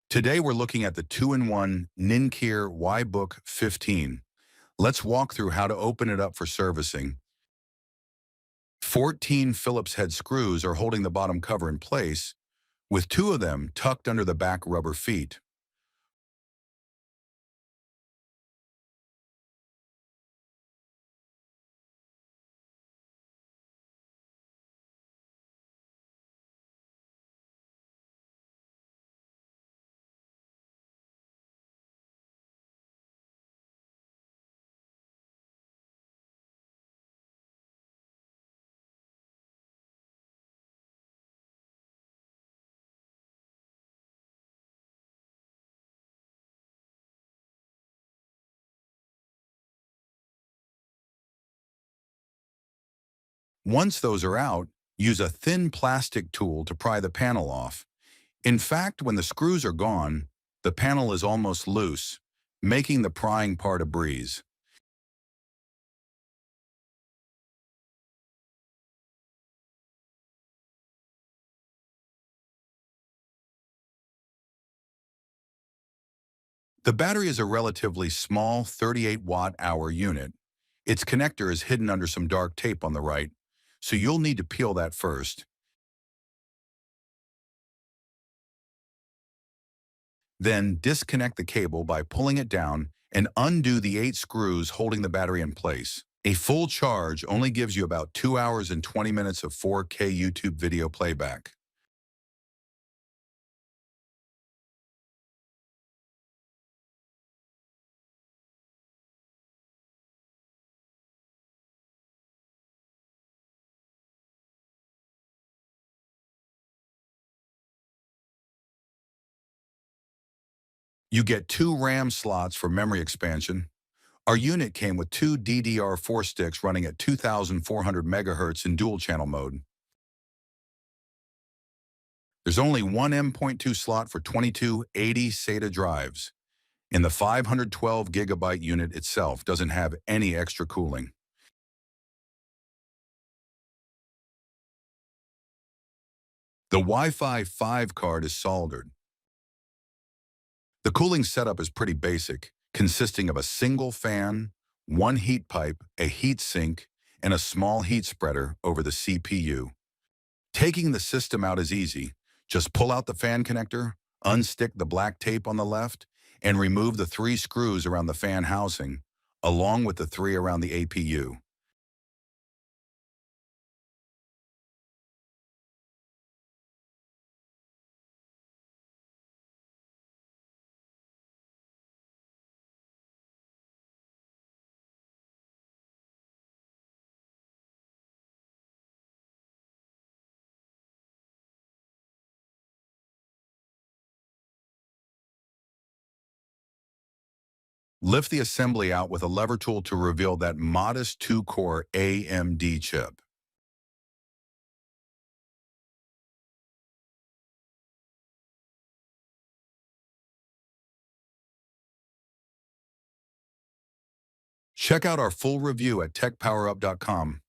Today we're looking at the 2-in-1 Ninkear YBOOK 15. Let's walk through how to open it up for servicing. 14 Phillips head screws are holding the bottom cover in place, with 2 of them tucked under the back rubber feet. Once those are out, use a thin plastic tool to pry the panel off. In fact, when the screws are gone, the panel is almost loose, making the prying part a breeze. The battery is a relatively small 38-watt-hour unit. Its connector is hidden under some dark tape on the right, so you'll need to peel that first. Then disconnect the cable by pulling it down and undo the 8 screws holding the battery in place. A full charge only gives you about 2 hours and 20 minutes of 4K YouTube video playback. You get 2 RAM slots for memory expansion. Our unit came with 2 DDR4 sticks running at 2,400 megahertz in dual-channel mode. There's only one M.2 slot for 2280 SATA drives, and the 512 gigabyte unit itself doesn't have any extra cooling. The Wi-Fi 5 card is soldered. The cooling setup is pretty basic, consisting of a single fan, 1 heat pipe, a heat sink, and a small heat spreader over the CPU. Taking the system out is easy. Just pull out the fan connector, unstick the black tape on the left, and remove the 3 screws around the fan housing, along with the 3 around the APU. Lift the assembly out with a lever tool to reveal that modest 2-core AMD chip. Check out our full review at techpowerup.com.